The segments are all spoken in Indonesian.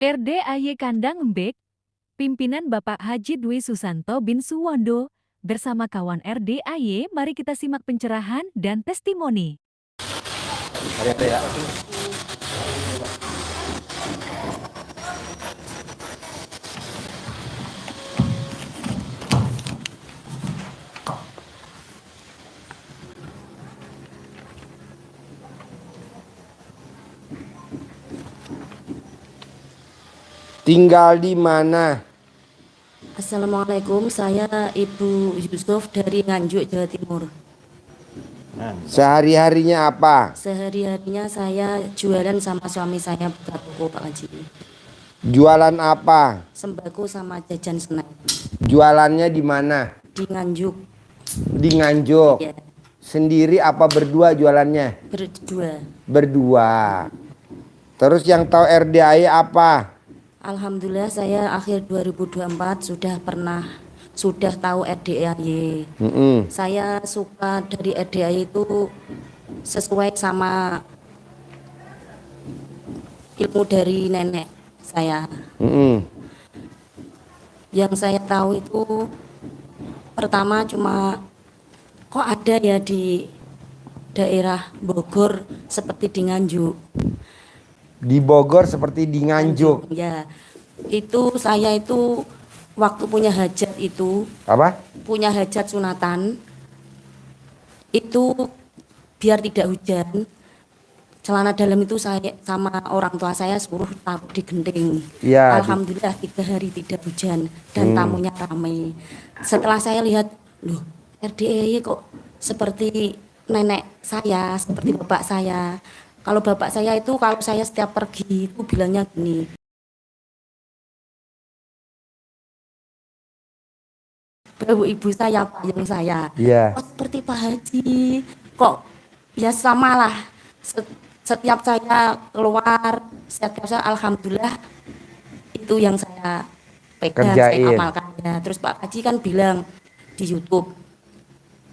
RDAY Kandang Embek, pimpinan Bapak Haji Dwi Susanto bin Suwondo, bersama kawan RDAY, mari kita simak pencerahan dan testimoni. Tinggal di mana? Assalamualaikum, saya Ibu Yusuf dari Nganjuk, Jawa Timur. Sehari-harinya apa? Sehari-harinya saya jualan sama suami saya buka toko, Pak Haji. Jualan apa? Sembako sama jajan snack. Jualannya di mana? Di Nganjuk. Di Nganjuk. Ya, Sendiri apa berdua jualannya? berdua. Berdua. Terus yang tahu RDAY apa? Alhamdulillah saya akhir 2024 sudah tahu RDAY. Saya suka dari RDAY itu sesuai sama ilmu dari nenek saya. Yang saya tahu itu pertama cuma kok ada ya di daerah Bogor seperti di Nganjuk. Di Bogor seperti di Nganjuk. Ya, itu saya itu waktu punya hajat itu, Apa? punya hajat sunatan, itu biar tidak hujan, celana dalam itu saya sama orang tua saya suruh taruh di genting. Ya, Alhamdulillah 3 hari tidak hujan dan tamunya ramai. Setelah saya lihat, loh RDAY kok seperti nenek saya, seperti bapak saya. Kalau bapak saya itu kalau saya setiap pergi itu bilangnya gini, bau ibu saya, payung saya. Iya. Kok seperti Pak Haji, kok ya samalah. Setiap saya keluar, setiap saya alhamdulillah itu yang saya pegang, Kerjain. saya amalkan. Ya, terus Pak Haji kan bilang di YouTube,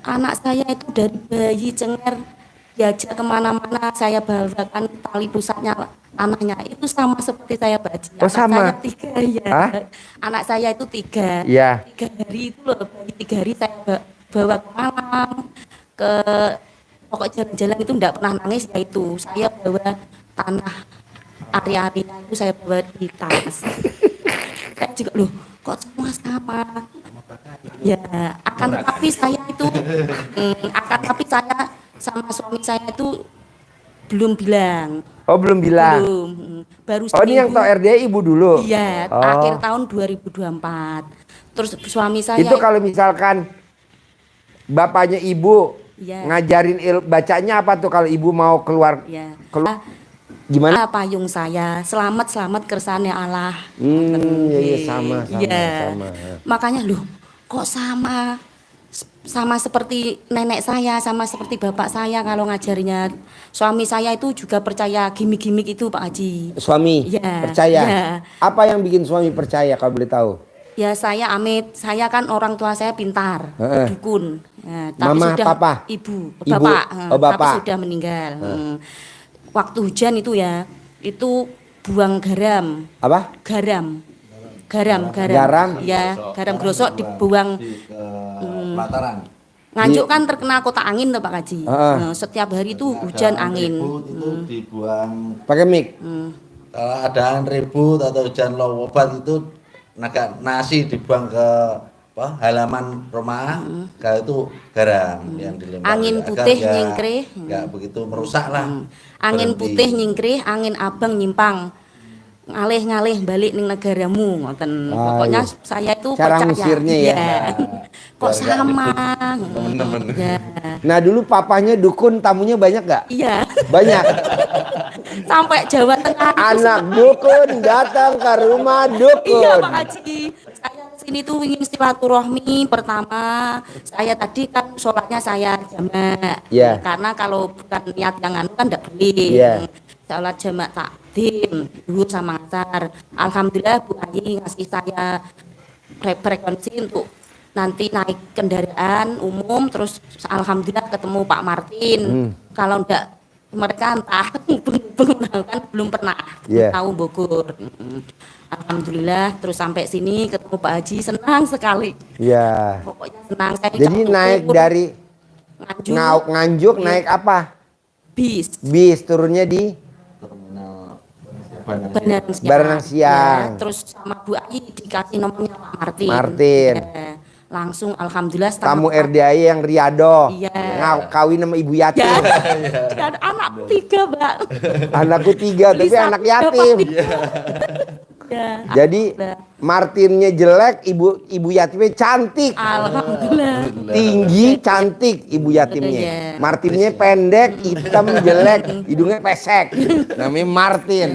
anak saya itu dari bayi cenger diajak kemana-mana saya bawakan tali pusatnya anaknya itu sama seperti saya Pak Haji. Oh, Anak sama? saya 3 ya. Hah? Anak saya itu 3. Iya. 3 hari itu loh, bayi 3 hari saya bawa ke Malang, ke pokok jalan-jalan itu enggak pernah nangis, ya itu saya bawa tanah ari-ari itu saya bawa di tas. Saya juga loh kok semua sama. Ya, akan tetapi saya itu sama suami saya itu belum bilang. Oh, belum bilang. Belum. Baru Oh, ini yang tahu RDAY ibu dulu. Iya, Oh. akhir tahun 2024. Terus suami saya Itu kalau misalkan bapaknya ibu Iya. ngajarin bacanya apa tuh kalau ibu mau keluar? ya Keluar gimana? payung saya selamat kersane Allah. Iya, sama. Iya. Makanya loh kok sama seperti nenek saya, sama seperti bapak saya kalau ngajarinya. Suami saya itu juga percaya gimmick-gimmick itu Pak Haji. Suami Iya, percaya. iya. Apa yang bikin suami percaya kalau boleh tahu? Ya saya amit, saya kan orang tua saya pintar, dukun. Ya, tapi Mama, sudah papa? Ibu, Ibu. bapak, Oh, bapak. tapi sudah meninggal. Waktu hujan itu ya, itu buang garam. Apa? Garam. Garam? Ya, garam grosok dibuang. Pelataran. Nganjuk kan terkenal kota angin tuh Pak Haji. Nah, setiap hari itu hujan angin. Itu dibuang. Pakai mic. Kalau ada ribut atau hujan lebat itu nasi dibuang ke halaman rumah. Kalau itu garam yang dilempar. Angin Agar putih nggak- nyingkrih. nggak begitu merusak lah. Angin Berhenti. putih nyingkrih, angin abang nyimpang. Ngalih-ngalih balik ning negaramu ngoten. Pokoknya iya. saya itu Cara percaya. ngusirnya ya. Iya. Kok Biar nggak sama? temen-temen. Ya. Nah, dulu papanya dukun, tamunya banyak gak? Iya. Banyak. Sampai Jawa Tengah. Anak dukun datang ke rumah dukun. Iya Pak Haji. Saya kesini tuh ingin silaturahmi. Pertama, saya tadi kan sholatnya saya jamak. Iya. Karena kalau bukan niat yang anu kan enggak boleh. Iya. Sholat jamak takdim dulu sama asar. Alhamdulillah Bu Ayi ngasih saya frekuensi untuk nanti naik kendaraan umum, terus alhamdulillah ketemu Pak Martin. Kalau enggak mereka entah kan belum pernah Iya. tahu Bogor. Alhamdulillah terus sampai sini ketemu Pak Haji senang sekali. Ya. Pokoknya senang saya. Jadi naik dari Nganjuk Iya. naik apa? bis Bis, turunnya di terminal Baranang Siang. Ya, terus sama Bu Ayi dikasih nomornya Pak Martin. Martin. Ya, langsung alhamdulillah tamu RDAI yang Riado. Iya. Kawin sama Ibu Yatim. Ya, dan anak 3, Mbak. Anakku 3 tapi Bisa anak yatim. Ya, Jadi Martinnya jelek, ibu yatimnya cantik. alhamdulillah. Tinggi, cantik ibu yatimnya. Iya. Martinnya pendek, hitam, jelek, hidungnya pesek. Namanya Martin.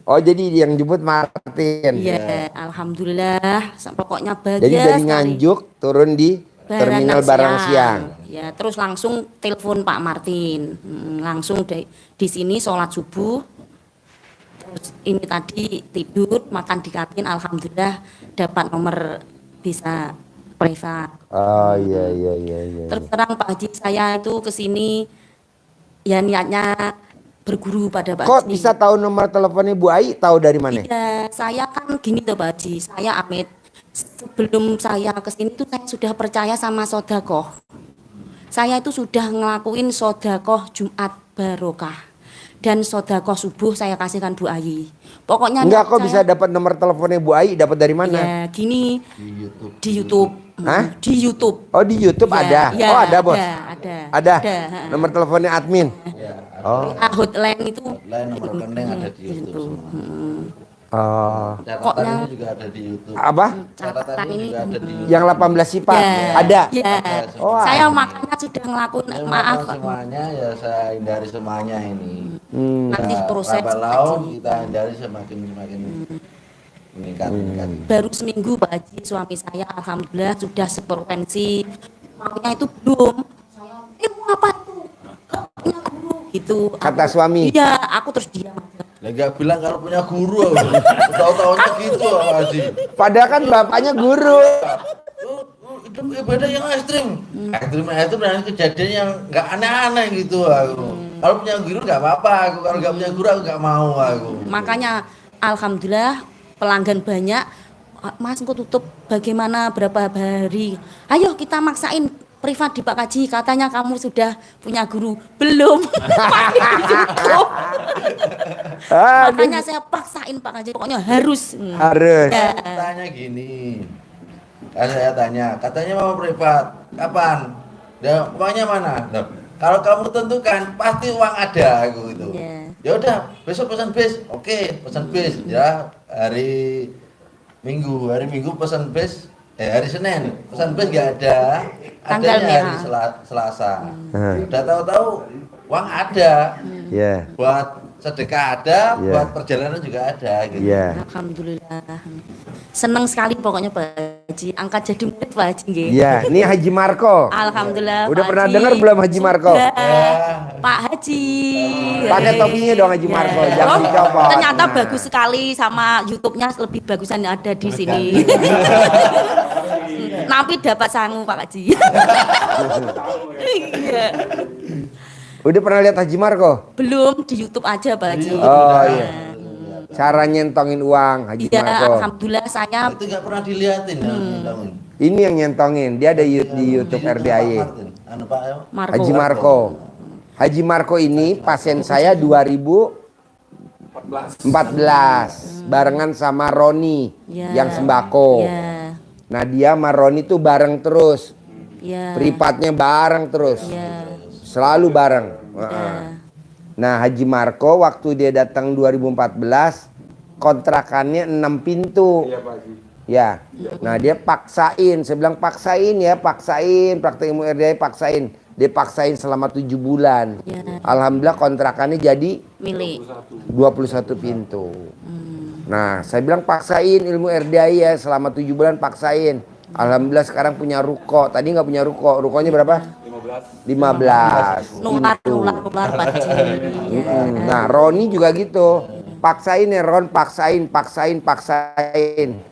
Oh, jadi yang jemput Martin. Iya, alhamdulillah. Pokoknya bahagia. Jadi dari sekali. Nganjuk turun di terminal Baranang Siang. Ya, terus langsung telepon Pak Martin. Langsung di sini sholat subuh. Terus ini tadi tidur, makan di kantin, alhamdulillah dapat nomor bisa privat. Oh iya. Terus terang Pak Haji saya itu ke sini ya niatnya berguru pada Pak Kok Haji. bisa tahu nomor teleponnya Bu Ai? Tahu dari mana? Iya, saya kan gini tuh Pak Haji, saya Amit. Sebelum saya ke sini tuh saya sudah percaya sama sodakoh. Saya itu sudah ngelakuin sodakoh Jumat Barokah. Dan sodakoh subuh saya kasihkan Bu Ayi. Pokoknya Enggak, kok saya- bisa dapat nomor teleponnya Bu Ai? Dapat dari mana? Ya, gini di YouTube. Hah? Di YouTube. Oh, di YouTube Ya, ada. ya, Oh, ada, Bos. Ada. Ada. ha. Nomor teleponnya admin. Oh. Hotline itu lain nomor rekening ada di YouTube semua. Oh. Catatannya juga ada di YouTube. Apa? Catatannya juga ada di YouTube. Yang 18 sifat. Ya, Ada. Ya. Oh, Saya makanya sudah ngelakuin Saya maaf. makan semuanya ya saya hindari semuanya ini. Nanti Nah, proses lambat laun Haji. kita hindari semakin meningkat. Baru seminggu Pak Haji suami saya alhamdulillah sudah seprovinsi. Maunya itu belum. Saya mau apa itu? Gak punya guru gitu. Kata suami. Iya, aku terus diam aja. Lah enggak bilang kalau punya guru. Tahu-tahunya gitu Haji. Padahal kan bapaknya guru. Itu ibadah yang ekstrim. Ekstrim dan kejadian yang nggak aneh-aneh gitu aku. Kalau punya guru nggak apa-apa aku. Kalau nggak punya guru aku nggak mau aku. Makanya alhamdulillah pelanggan banyak. Mas engkau tutup bagaimana berapa hari? Ayo kita maksain privat di Pak Haji. Katanya kamu sudah punya guru. Belum. Ah, Makanya saya paksain Pak Haji. Pokoknya harus. harus. Ya. Tanya gini. Kan saya tanya, katanya mau privat. Kapan? Ya, uangnya mana? Loh, kalau kamu tentukan pasti uang ada aku itu. Iya. Ya udah, besok pesan bis. Oke, pesan bis ya hari Minggu pesan bis. Hari Senin pesan bis nggak ada. Tanggal Adanya hari merah. Selasa. Udah tahu-tahu uang ada. Ya. Buat sedekah ada, Iya. buat perjalanan juga ada gitu. Ya. Alhamdulillah. Senang sekali pokoknya Pak Haji. Angkat jadi murid Pak Haji nggih. Ya, ini Haji Marco. Alhamdulillah. Udah Pak pernah Haji. dengar belum Haji Marco? Sudah. Ya. Pak Haji. Pakai topinya dong Haji Marco, jangan Oh, dicopot. ternyata Nah. bagus sekali sama YouTube-nya lebih bagusan yang ada di sini. Nanti dapat sangu Pak Haji. Iya. Udah pernah lihat Haji Marco? Belum di YouTube aja Pak Haji. Oh iya. Cara nyentongin uang Haji Iya, Marco. alhamdulillah saya Itu nggak pernah diliatin ya, ngitungin. Ini yang nyentongin. Dia ada di YouTube RDAY. Anu Pak ya. Marco. Haji Marco. Haji Marco ini pasien saya 2014 barengan sama Roni Ya. yang sembako. Iya. Nah dia sama Roni tuh bareng terus, Iya. privatnya bareng terus, Iya. selalu bareng. Iya. Nah Haji Marco waktu dia datang 2014 kontrakannya 6 pintu. Ya, nah dia paksain, saya bilang paksain ya, paksain, praktek ilmu RDAI paksain. Dia paksain selama 7 bulan. Ya. Alhamdulillah kontrakannya jadi Milik. 21 pintu. Nah, saya bilang paksain ilmu RDAI ya, selama 7 bulan paksain. Alhamdulillah sekarang punya ruko. Tadi nggak punya ruko. Rukonya berapa? 15. Nular pintu. Pak Haji. Iya. Nah, Roni juga gitu. Paksain ya Ron, paksain.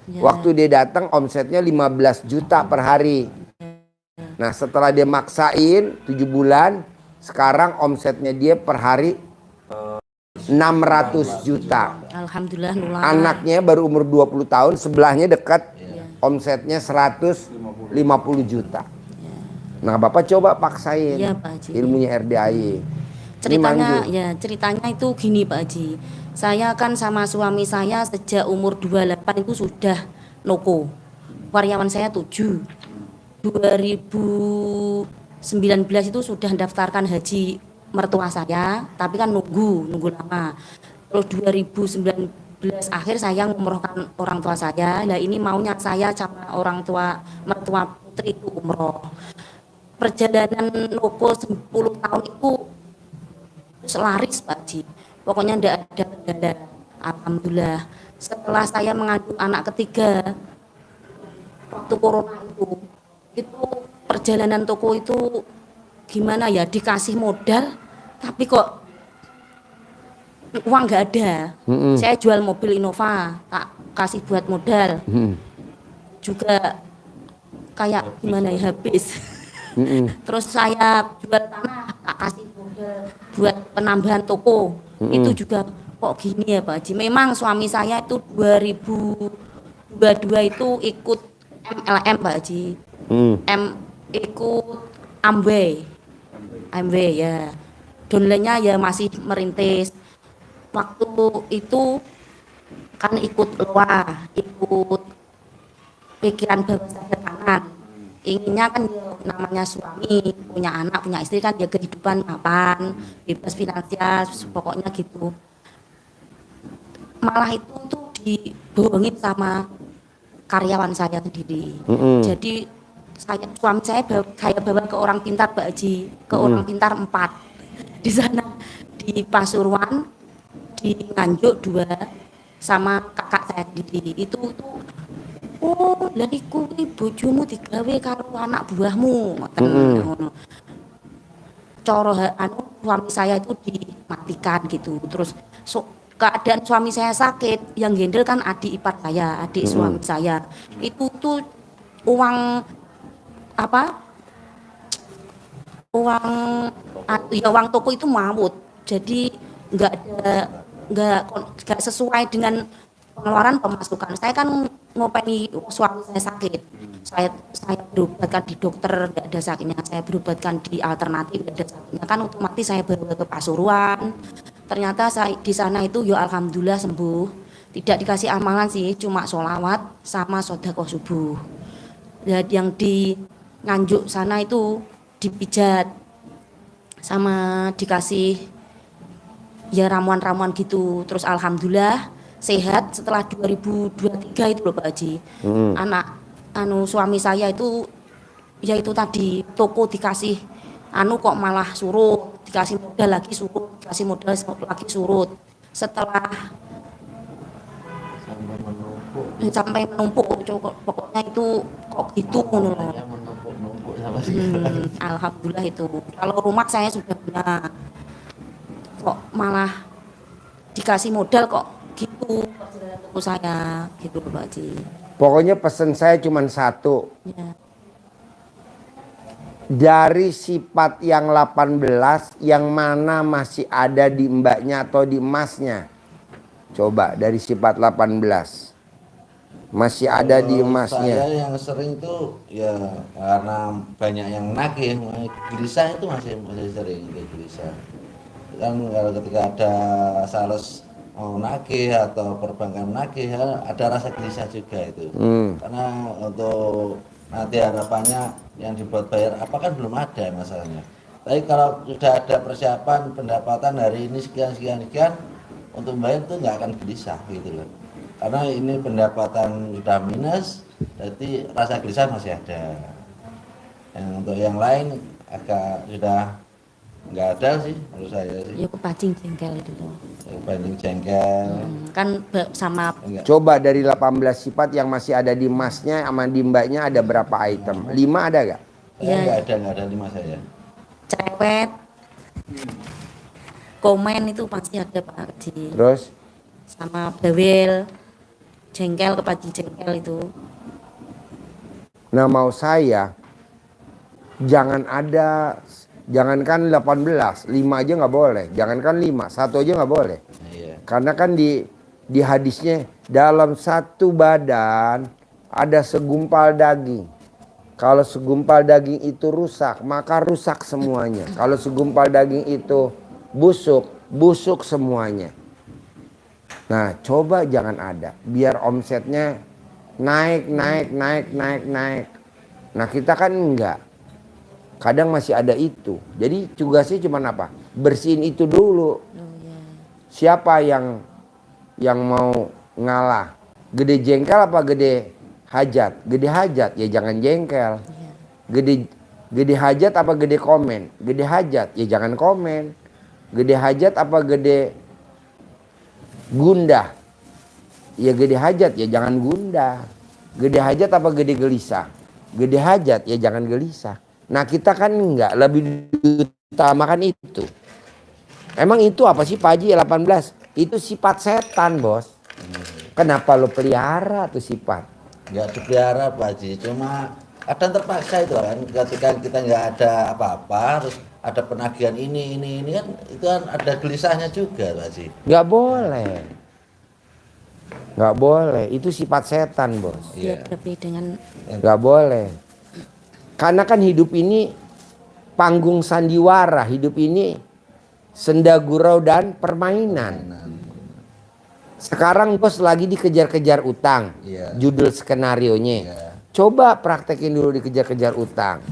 Ya. Waktu dia datang omsetnya 15 juta per hari. Nah, setelah dia maksain 7 bulan, Sekarang omsetnya dia per hari 600 juta. Alhamdulillah nular. Anaknya baru umur 20 tahun, sebelahnya dekat, omsetnya 150 juta. Nah, Bapak coba paksain Iya, Pak Haji. ilmunya RDAY. Ceritanya itu gini Pak Haji. Saya kan sama suami saya sejak umur 28 itu sudah noko. Karyawan saya 7. 2019 itu sudah daftarkan haji mertua saya, tapi kan nunggu lama. Terus 2019 akhir saya ngumrohkan orang tua saya. Nah ini maunya saya sama orang tua mertua putri itu umroh. Perjalanan noko 10 tahun itu selaris Pak Haji. Pokoknya tidak ada kendala. Alhamdulillah. Setelah saya mengandung anak ketiga, waktu corona itu perjalanan toko itu gimana ya, dikasih modal tapi kok uang nggak ada. Saya jual mobil Innova, tak kasih buat modal. Juga kayak gimana ya, habis. Terus saya jual tanah, tak kasih modal buat penambahan toko. Itu juga kok gini ya Pak Haji. Memang suami saya itu 2022 itu ikut MLM Pak Haji. Ikut Amway ya. Downline-nya ya masih merintis. Waktu itu kan ikut LOA, ikut pikiran bawah sadar kanan. Inginnya kan ya, namanya suami, punya anak, punya istri kan ya kehidupan mapan, bebas finansial, pokoknya gitu. Malah itu tuh dibohongin sama karyawan saya sendiri. Jadi suami saya bawa ke orang pintar Pak Haji, ke orang pintar 4. Di sana di Pasuruan, di Nganjuk 2, sama kakak saya sendiri. Itu tuh, oh lah iku bojomu digawe karo anak buahmu, ngoten. Coro suami saya itu dimatikan gitu. Terus keadaan suami saya sakit, yang gendel kan adik ipar saya, adik suami saya. Itu tuh uang uang toko itu maut. Jadi nggak sesuai dengan pengeluaran pemasukan. Saya kan ngopeni suami saya sakit. Saya berobatkan di dokter, nggak ada sakitnya. Saya berobatkan di alternatif, nggak ada sakitnya. Kan otomatis saya bawa ke Pasuruan. Ternyata di sana itu ya alhamdulillah sembuh. Tidak dikasih amalan sih, cuma sholawat sama sedekah subuh. Dan yang di Nganjuk sana itu dipijat sama dikasih ya ramuan-ramuan gitu. Terus alhamdulillah sehat setelah 2023 itu loh Pak Haji. Suami saya itu ya itu tadi, toko dikasih kok malah surut, dikasih modal lagi surut, dikasih modal lagi surut. Setelah sampai menumpuk pokoknya itu kok gitu. Alhamdulillah itu. Kalau rumah saya sudah punya, kok malah dikasih modal kok gitu toko saya gitu Pak Haji. Pokoknya pesan saya cuma satu. Ya. Dari sifat yang 18, yang mana masih ada di mbaknya atau di emasnya? Coba dari sifat 18. Masih ada di emasnya. Saya yang sering itu ya karena banyak yang nagih, gelisah itu masih sering gelisah. Kan kalau ketika ada sales mau nagih atau perbankan nagih, ya, ada rasa gelisah juga itu. Karena untuk nanti harapannya yang dibuat bayar apa kan belum ada masalahnya. Tapi kalau sudah ada persiapan pendapatan hari ini sekian untuk bayar itu nggak akan gelisah gitu loh. Karena ini pendapatan sudah minus, jadi rasa gelisah masih ada. Yang untuk yang lain agak sudah nggak ada sih menurut saya sih. Ya kepancing jengkel itu loh. Kepancing jengkel. Kan sama Enggak. Coba dari 18 sifat yang masih ada di emasnya sama di mbaknya ada berapa item? 5 ada gak? Ya. Nggak ada 5 saya. cerewet, komen itu pasti ada Pak Haji. Terus? Sama bawel, jengkel, kepancing jengkel itu. Nah mau saya jangan ada Jangankan 18, 5 aja nggak boleh. Jangankan 5, 1 aja nggak boleh. Iya. Karena kan di hadisnya dalam satu badan ada segumpal daging. Kalau segumpal daging itu rusak, maka rusak semuanya. Kalau segumpal daging itu busuk, busuk semuanya. Nah, coba jangan ada. Biar omsetnya naik. Nah, kita kan enggak. Kadang masih ada itu. Jadi tugasnya cuma apa? Bersihin itu dulu. Siapa yang mau ngalah? Gede jengkel apa gede hajat? Gede hajat ya jangan jengkel. Gede hajat apa gede komen? Gede hajat ya jangan komen. Gede hajat apa gede gundah? Ya gede hajat ya jangan gundah. Gede hajat apa gede gelisah? Gede hajat ya jangan gelisah. Nah kita kan enggak, lebih utamakan itu. Emang itu apa sih Pak Haji 18? Itu sifat setan bos. Kenapa lo pelihara tuh sifat? Nggak dipelihara Pak Haji, cuma kadang terpaksa itu kan, ketika kita nggak ada apa-apa terus ada penagihan ini kan, itu kan ada gelisahnya juga Pak Haji. Nggak boleh. Nggak boleh, itu sifat setan bos. Dia lebih dengan Nggak boleh. Karena kan hidup ini panggung sandiwara, hidup ini senda gurau dan permainan. Sekarang bos lagi dikejar-kejar utang. Iya. Judul skenarionya. Iya. Coba praktekin dulu dikejar-kejar utang.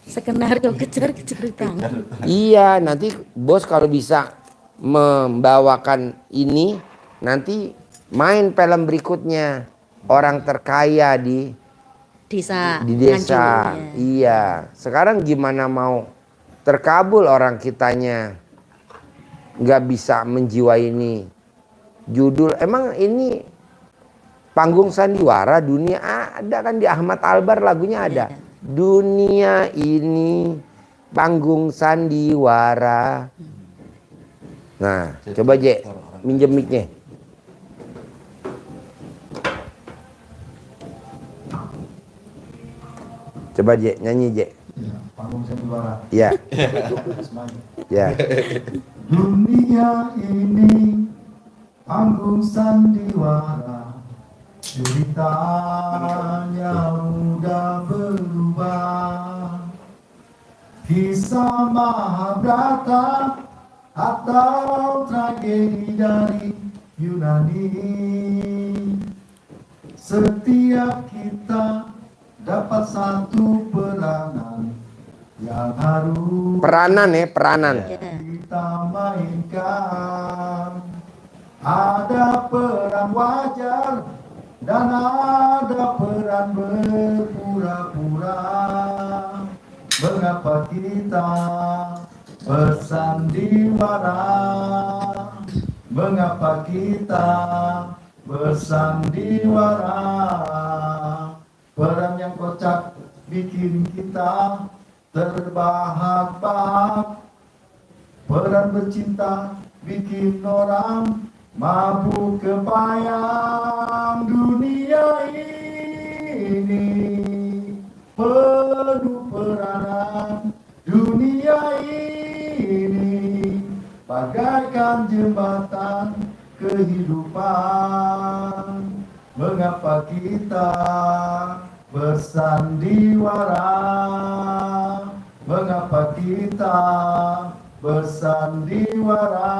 skenario kejar-kejar utang. Iya, nanti bos kalau bisa membawakan ini, nanti main film berikutnya. Orang terkaya di Desa. desa. Nganjuk, ya. Iya. Sekarang gimana mau terkabul orang kitanya nggak bisa menjiwai ini. Judul emang ini panggung sandiwara dunia ada kan di Ahmad Albar lagunya ada. Iya. Dunia ini panggung sandiwara. Nah, coba Je, minjem mic-nya. Coba Je, nyanyi Je. Ya, panggung sandiwara. Ya, Semuanya. ya. Dunia ini panggung sandiwara, ceritanya udah berubah. Kisah Mahabharata atau tragedi dari Yunani. Setiap kita dapat satu peranan yang harus Peranan ya, peranan. kita mainkan. Ada peran wajar dan ada peran berpura-pura. Mengapa kita bersandiwara? Mengapa kita bersandiwara? Peran yang kocak bikin kita terbahak-bahak. Peran bercinta bikin orang mabuk kepayang. Dunia ini penuh peranan. Dunia ini bagaikan jembatan kehidupan. Mengapa kita bersandiwara? Mengapa kita bersandiwara?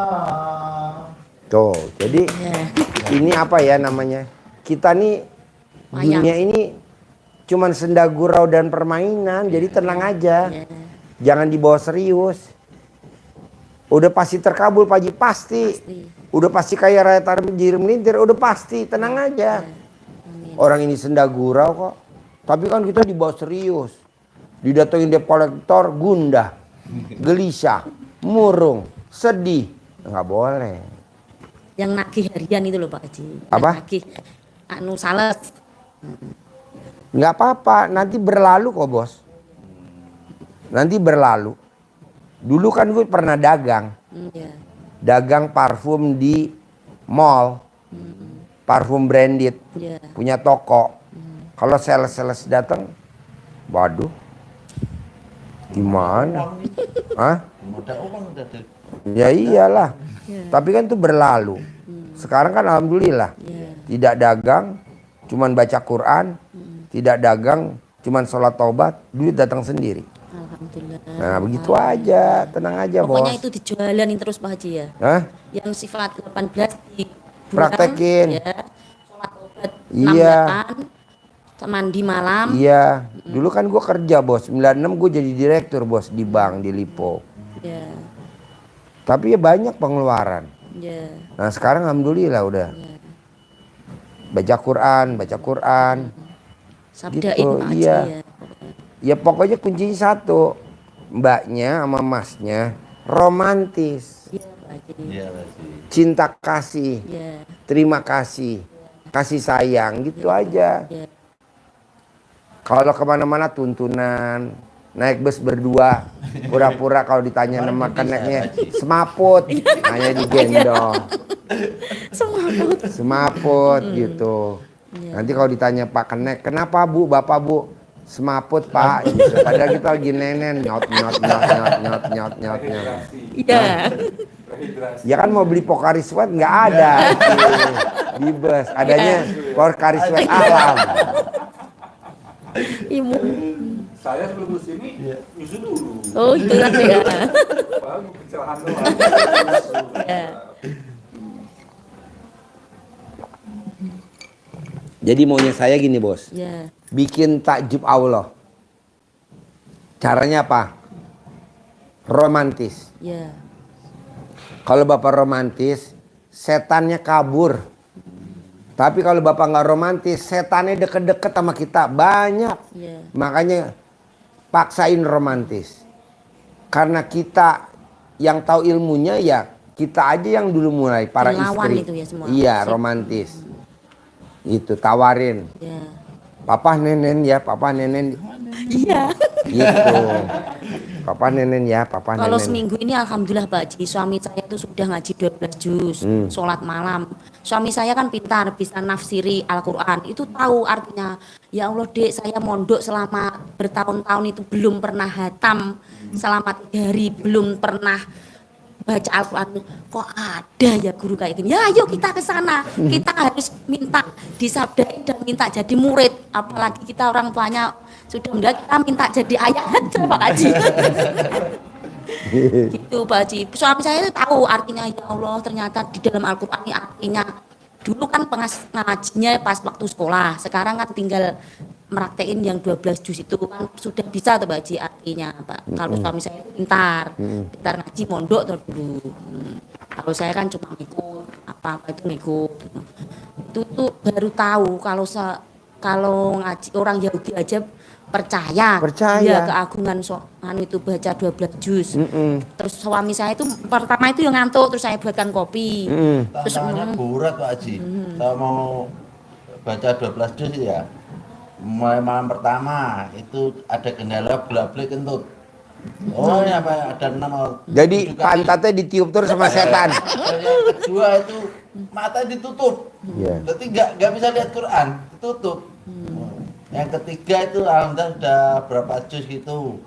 Tuh, jadi ini apa ya namanya? Kita nih Wayang. dunia ini cuman senda gurau dan permainan, jadi tenang aja. Ya. Jangan dibawa serius. Udah pasti terkabul Pak Haji, pasti. Udah pasti kaya raya tarjir melintir, udah pasti, tenang aja. Orang ini senda gurau kok. Tapi kan kita dibawa serius. Didatengin debt kolektor, gundah, gelisah, murung, sedih. Nggak boleh. Yang nagih harian itu loh Pak Haji. Apa? Yang nagih anu sales. Nggak apa-apa, nanti berlalu kok bos. Nanti berlalu. Dulu kan gue pernah dagang. Ya. Dagang parfum di mall. Parfum branded. Ya. Punya toko. Kalau sales-sales datang, waduh. Gimana? Hah? Udah uang udah di Ya iyalah. Tapi kan itu berlalu. Sekarang kan alhamdulillah. Tidak dagang, cuman baca Quran. Tidak dagang, cuman sholat taubat. Duit datang sendiri. Alhamdulillah. Nah begitu aja, tenang aja Pokoknya bos. itu dijalanin terus Pak Haji ya. Hah? Yang sifat 18 di Praktekin. ya. Sholat obat Iya. 68, mandi malam. Iya. Dulu kan gue kerja bos. 96 gue jadi direktur bos di bank di Lipo. Ya. Tapi ya banyak pengeluaran. Ya. Nah sekarang alhamdulillah udah. Baca Quran. Sabdain Gitu, Pak Haji iya. ya. Ya pokoknya kuncinya satu. Mbaknya sama masnya romantis. Iya Pak Haji. Iya Haji. Cinta kasih. Ya. Terima kasih. Kasih sayang gitu aja. Ya. Kalau kemana-mana tuntunan. Naik bus berdua. Pura-pura kalau ditanya nama keneknya semaput. Hanya digendong. Semaput gitu. Nanti kalau ditanya Pak Kenek, kenapa Bu, Bapak Bu? Semaput Pak. Gitu. Padahal kita lagi nenen nyot. Iya. Ya kan mau beli Pocari Sweat nggak ada di bus. Adanya Pocari Sweat alam. Ibu. Saya sebelum kesini nyusu dulu. Oh itu kan ya. Baru pencerahan doang. Ya. Jadi maunya saya gini bos. Ya. Bikin takjub Allah. Caranya apa? Romantis. Ya. Kalau bapak romantis, setannya kabur. Tapi kalau bapak nggak romantis, setannya deket-deket sama kita banyak. Ya. Makanya paksain romantis. Karena kita yang tahu ilmunya ya kita aja yang dulu mulai para Lawan istri. itu ya semua. Iya Sip. romantis. Itu tawarin. Ya. Papa nenen ya, papa nenen. Iya. Gitu. Papa nenen ya, papa Kalau nenen. seminggu ini alhamdulillah Pak Haji, suami saya itu sudah ngaji 12 juz, sholat malam. Suami saya kan pintar, bisa nafsiri Al-Quran. Itu tahu artinya, ya Allah dek saya mondok selama bertahun-tahun itu belum pernah hatam, selama 3 hari belum pernah baca Al-Quran. Kok ada ya guru kayak gini? Ya ayo kita ke sana, kita harus minta disabdain dan minta jadi murid. Apalagi kita orang tuanya sudah meninggal, kita minta jadi ayah aja Pak Haji. Gitu Pak Haji. Suami saya itu tahu artinya ya Allah ternyata di dalam Al-Quran ini artinya dulu kan ngajinya pas waktu sekolah, sekarang kan tinggal meraktein yang 12 juz itu kan sudah bisa tuh Pak Haji artinya Pak. Kalau suami saya itu pintar ngaji mondok tuh dulu. Kalau saya kan cuma ngikut apa itu ngikut. Itu tuh baru tahu kalau ngaji orang Yahudi aja percaya ya keagungan itu baca 12 juz. Terus suami saya itu pertama itu yang ngantuk, terus saya buatkan kopi. Terus tantangannya berat Pak Haji. Saya mau baca 12 juz ya. Mulai malam pertama itu ada kendala bolak-balik kentut. Oh ya apa ada 6. Jadi pantatnya ditiup terus sama setan. Yang kedua itu mata ditutup. Iya. Berarti nggak bisa lihat Quran, ditutup. Yang ketiga itu alhamdulillah sudah berapa juz gitu.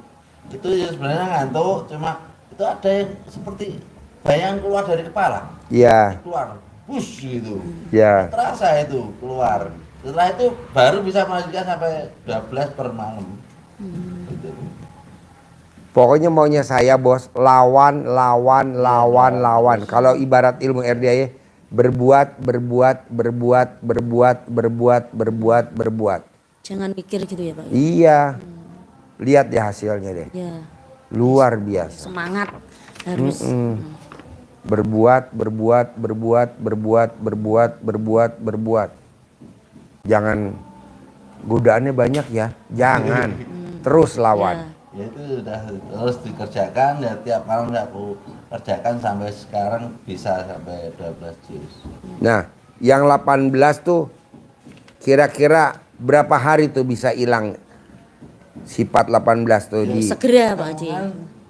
Itu ya sebenarnya ngantuk, cuma itu ada yang seperti bayang keluar dari kepala. Iya. Keluar, push gitu. Iya. Terasa itu keluar. Setelah itu baru bisa melanjutkan sampai 12 per malam. Gitu. Pokoknya maunya saya bos lawan. Kalau ibarat ilmu RDA berbuat. jangan mikir gitu ya Pak. Iya. Lihat ya hasilnya deh. Ya, Luar biasa. semangat harus. Berbuat. Jangan godaannya banyak ya. Jangan. Terus lawan. Ya itu sudah terus dikerjakan ya tiap malam aku kerjakan sampai sekarang bisa sampai 12 juz. Nah, yang 18 tuh kira-kira berapa hari tuh bisa hilang sifat 18 tuh di Segera Pak Haji.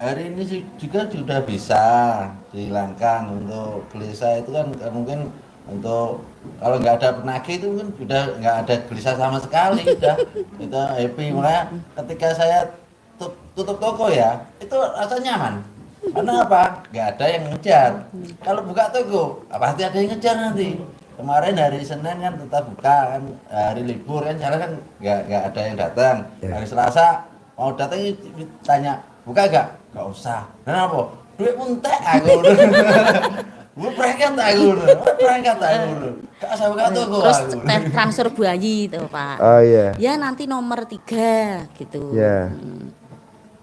Hari ini sih juga sudah bisa dihilangkan. Untuk gelisah itu kan mungkin untuk kalau nggak ada penagih itu kan sudah nggak ada gelisah sama sekali, udah kita happy. Makanya ketika saya tutup toko ya, itu rasa nyaman. Karena apa? Nggak ada yang ngejar. Kalau buka toko, pasti ada yang ngejar nanti. Kemarin hari Senin kan tetap buka kan, hari libur kan, jalan kan nggak ada yang datang. Hari Selasa mau datang tanya buka nggak? Nggak usah. Kenapa? Duit muntek aku. Gue berangkat aku, gak usah buka toko Terus aku. transfer bayi itu Pak. Oh iya. Ya nanti nomor 3 gitu. Ya.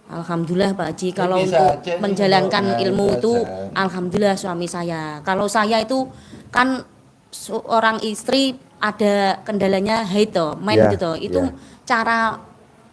Alhamdulillah Pak Haji, kalau Bisa untuk aja sih, menjalankan Mbak. ilmu Bisa itu aja. alhamdulillah suami saya. Kalau saya itu kan seorang istri ada kendalanya haid toh, main Ya, gitu toh. Itu ya. cara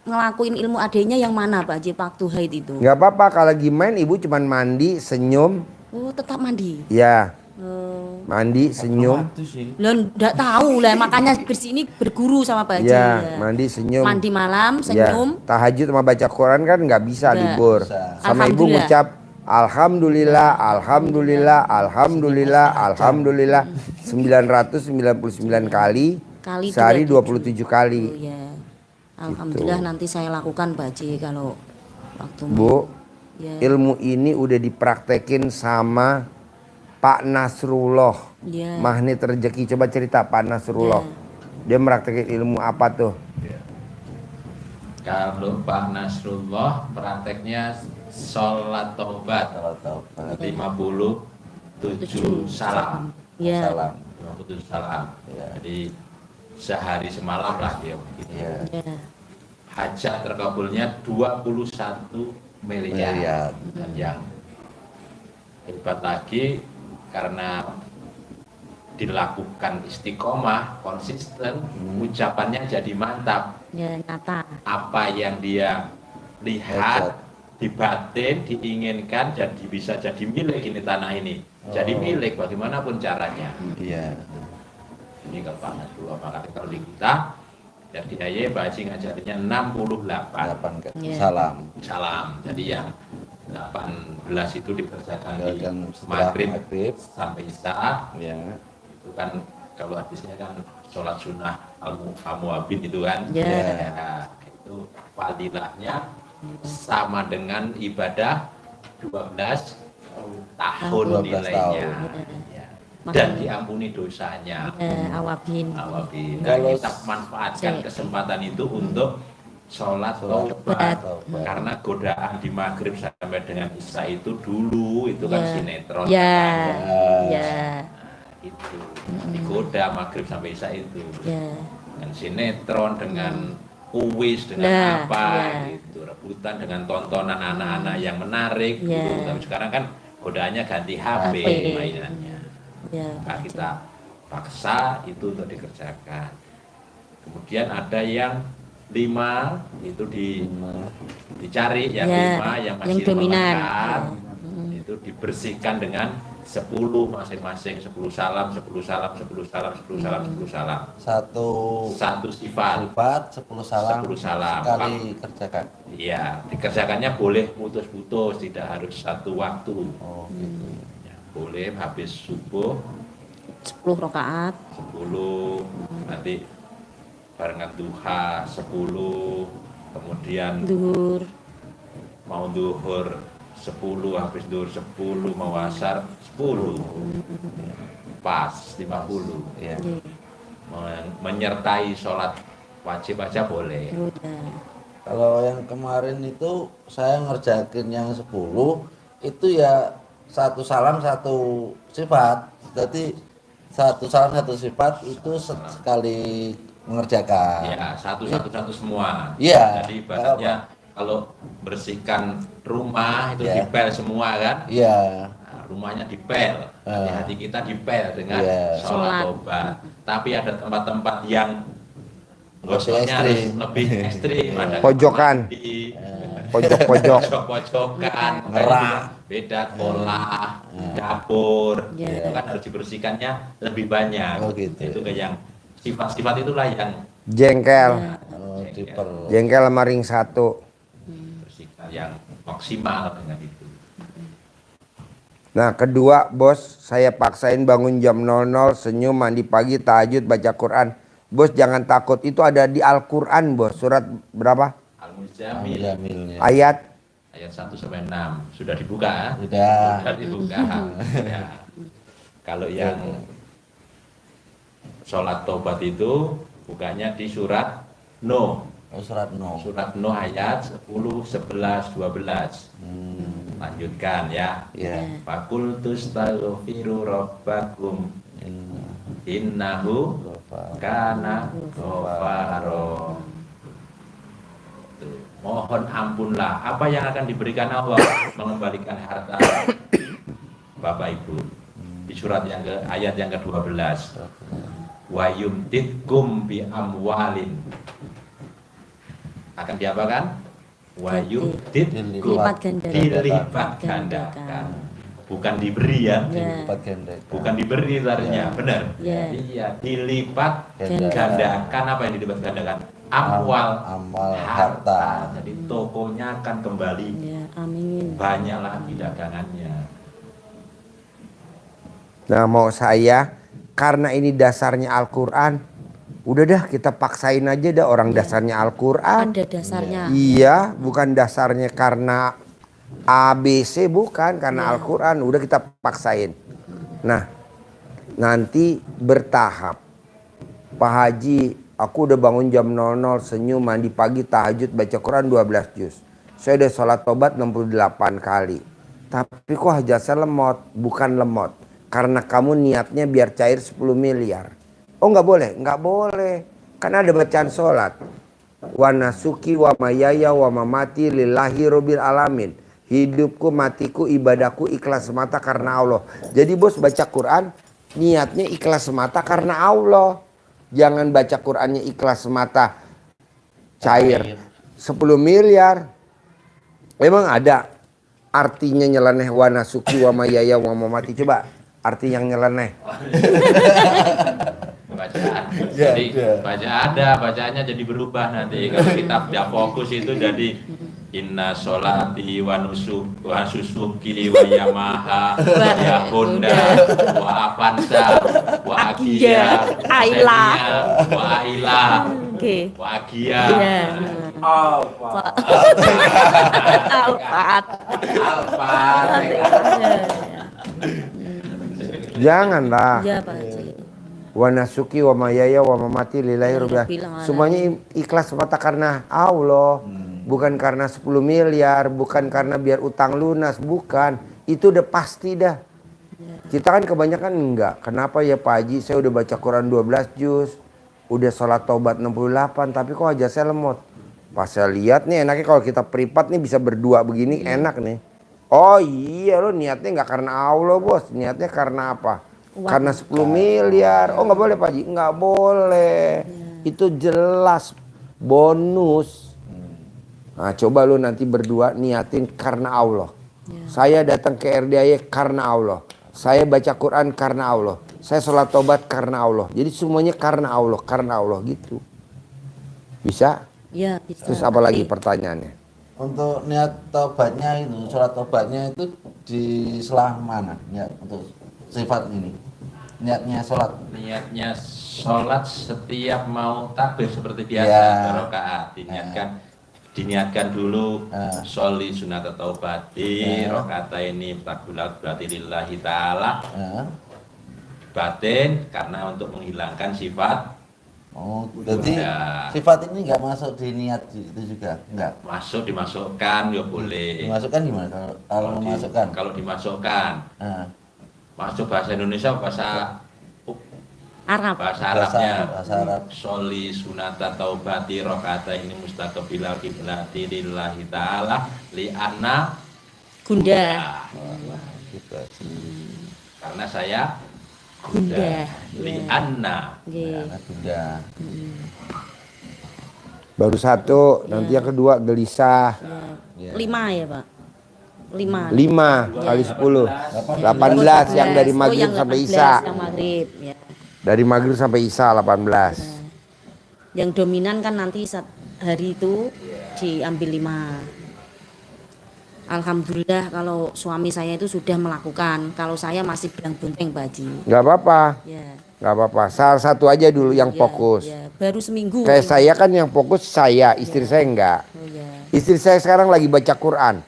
ngelakuin ilmu adanya yang mana Pak Haji waktu haid itu? Nggak apa-apa kalau lagi main ibu cuman mandi, senyum, Oh, tetap mandi. ya Oh. mandi, senyum, Itu sih. Lo enggak tahu lah, makanya bersini berguru sama Pak Haji. ya mandi, senyum, Mandi malam, ya senyum. tahajud sama baca Quran kan nggak bisa Nggak. libur. Bisa. Sama ibu Alhamdulillah. ngucap Alhamdulillah, Alhamdulillah, Alhamdulillah, Alhamdulillah 999 kali, Kali sehari 27 27 kali. Oh, ya. Alhamdulillah nanti saya lakukan Pak Haji kalau waktu Bu, ya. ilmu ini udah dipraktekin sama Pak Nasrullah, Ya. Magnet Rezeki. Coba cerita Pak Nasrullah. Dia meraktekin ilmu apa tuh? Kalau Pak Nasrullah prakteknya sholat taubat Kalau taubat. 57 salam. Ya. Salam. 57 salam. Ya. Jadi sehari semalam lah dia begitu. Iya. Ya. Hajat terkabulnya 21 miliar. Miliar. Dan yang hebat lagi karena dilakukan istiqomah konsisten, ucapannya jadi mantap. Ya, nyata. Apa yang dia lihat di batin diinginkan jadi bisa jadi milik ini tanah ini. Jadi milik bagaimanapun caranya. Iya. Ini kalau Pak Nasrullah, maka kalau di kita jadi AY Pak Haji ngajarinya 68 Iya. Salam. salam. Jadi yang 18 itu dikerjakan di Dan setelah maghrib maghrib. sampai isya. Ya. Itu kan kalau hadisnya kan sholat sunnah al-muabin itu kan. Ya. Ya, itu fadilahnya sama dengan ibadah 12 tahun 12 nilainya. tahun. Ya. Dan Makanya. diampuni dosanya. Ya, awabin. Awabin. Nah, Kalau- kita manfaatkan Saya- kesempatan itu untuk sholat Taubat. taubat. Karena godaan di maghrib sampai dengan isya itu dulu itu kan Ya. sinetron. Ya. kan. Ya. Nah, itu digoda maghrib sampai isya itu Ya. dengan sinetron, dengan kuis, dengan Nah, apa ya. gitu, rebutan dengan tontonan anak-anak yang menarik Ya. gitu. Tapi sekarang kan godaannya ganti HP HP. mainannya. Ya. Maka kita paksa itu untuk dikerjakan. Kemudian ada yang 5 itu dicari, yang Ya, 5 yang yang masih dominan. melekat, Ya. itu dibersihkan dengan 10 masing-masing, 10 salam, 10 salam, 10 salam, 10 salam, 10 salam. Satu sifat. Sifat 10 salam. 10 salam. Sekali kerjakan. Iya, dikerjakannya boleh putus-putus, tidak harus satu waktu. Oh, gitu. Ya, boleh habis subuh 10 rakaat. 10, nanti barengan duha 10, kemudian Duhur. mau duhur 10, habis duhur 10, mau asar 10, pas 50. Iya. Ya. Menyertai sholat wajib aja boleh. Oh, ya. Kalau yang kemarin itu saya ngerjakin yang 10 itu ya satu salam satu sifat. Jadi satu salam satu sifat itu sekali mengerjakan. Ya, satu semua. Iya. Jadi ibaratnya kalau bersihkan rumah itu Iya. dipel semua kan. Iya. Nah, rumahnya dipel, hati kita dipel dengan Iya. sholat Sholat. tobat. Tapi ada tempat-tempat yang Lebih gosoknya harus ekstrim. lebih ekstrim. Ada Pojokan. kamar mandi, Pojok-pojok. pojok-pojokan, Ngerak. beda kolah, dapur, Iya. itu kan harus dibersihkannya lebih banyak. Oh, gitu. Itu kayak yang sifat-sifat itulah yang Jengkel. Oh, diper. Jengkel sama ring 1. bersihkan yang maksimal dengan itu. Nah kedua bos, saya paksain bangun jam 00, senyum, mandi pagi, tahajud, baca Quran. Bos jangan takut, itu ada di Al-Quran bos, surat berapa? Al-Muzammil Jamilnya. Ayat ayat 1 sampai 6 sudah dibuka. Sudah. Sudah dibuka. Ya. Kalau yang sholat tobat itu bukanya di surat Nuh. Oh, surat Nuh. Surat Nuh ayat 10, 11, 12. Lanjutkan ya. Ya. Fakultus taghfiru rabbakum innahu kana ghafaro. Mohon ampunlah. Apa yang akan diberikan Allah mengembalikan harta Bapak Ibu. Di surat yang ke ayat yang ke-12. Wa yumditkum bi amwalin. Akan diapakan? Wa yumditkum dilipat gandakan. Bukan diberi ya. Dilipat gandakan. Bukan diberi artinya, benar. Iya, dilipat gandakan. Apa yang dilipat gandakan? Amwal, harta. Jadi tokonya akan kembali. Ya, amin. Banyak lagi dagangannya. Nah, mau saya karena ini dasarnya Al-Qur'an, udah dah kita paksain aja dah orang dasarnya Al-Qur'an. Ada dasarnya. Iya, bukan dasarnya karena ABC, bukan karena Al-Qur'an, udah kita paksain. Nah, nanti bertahap. Pak Haji, aku udah bangun jam 00, senyum, mandi pagi, tahajud, baca Quran 12 juz. Saya udah sholat tobat 68 kali. Tapi kok hajat saya lemot? Bukan lemot. Karena kamu niatnya biar cair 10 miliar. Oh nggak boleh? Nggak boleh. Karena ada bacaan sholat. Wa nasuki wa mayaya wa mamati lillahi robbil alamin. Hidupku, matiku, ibadahku ikhlas semata karena Allah. Jadi bos baca Quran, niatnya ikhlas semata karena Allah. Jangan baca Qurannya ikhlas semata cair 10 miliar. Memang ada artinya nyeleneh wa nasuki wa mayaya wa mamati. Coba arti yang nyeleneh. Bacaan. Jadi bacaannya jadi berubah nanti. Kalau kita tidak fokus itu jadi inna sholati wa susuki wa yamaha wa Honda wa Avanza wa Agia Ayla. wa Ayla Oke. wa Agia Iya. Alfa. Alfaat. Janganlah. Iya, Pak Haji. Wa nasuki wa mayaya wa mamati lillahi rabbil alamin. Semuanya ikhlas semata karena Allah. Bukan karena 10 miliar, bukan karena biar utang lunas, bukan. Itu udah pasti dah. Kita kan kebanyakan enggak. Kenapa ya Pak Haji, saya udah baca Quran 12 juz, udah sholat taubat 68, tapi kok aja saya lemot. Pas saya lihat nih enaknya kalau kita privat nih bisa berdua begini enak nih. Oh iya lo niatnya nggak karena Allah bos, niatnya karena apa? Karena 10 miliar. Oh nggak boleh Pak Haji, nggak boleh. Itu jelas bonus. Nah coba lu nanti berdua niatin karena Allah. Saya datang ke RDAY karena Allah. Saya baca Quran karena Allah. Saya sholat tobat karena Allah. Jadi semuanya karena Allah gitu. Bisa? Ya, bisa. Terus apa lagi pertanyaannya? Untuk niat tobatnya itu, sholat tobatnya itu di selah mana? Niat untuk sifat ini. Niatnya sholat. Niatnya sholat setiap mau takbir seperti biasa rakaat diniatkan dulu sholli sunat taubati rakaat ini takbirat berarti lillahi ta'ala batin karena untuk menghilangkan sifat. Oh, jadi sifat ini nggak masuk di niat itu juga, enggak? Dimasukkan ya boleh. Dimasukkan gimana kalau memasukkan? Kalau dimasukkan, masuk bahasa Indonesia, bahasa Arab. Bahasa Arabnya. Bahasa Arab. Sholli sunata taubati rokata ini mustaqbilal kiblati lillahi ta'ala li'anna Gunda. Karena saya Gunda. li'anna Gunda. Baru satu, nanti yang kedua gelisah. 5 ya Pak. 5. 5 kali 10. 18 yang dari maghrib sampai isya. Yang maghrib ya. Dari maghrib sampai isya 18. Yang dominan kan nanti hari itu diambil 5. Alhamdulillah kalau suami saya itu sudah melakukan. Kalau saya masih belang-benteng Pak Haji. Nggak apa-apa, Ya. nggak apa-apa. Salah satu aja dulu yang Ya, fokus. ya. Baru seminggu. Kayak saya kan yang fokus saya, istri saya enggak. Oh ya. Istri saya sekarang lagi baca Quran.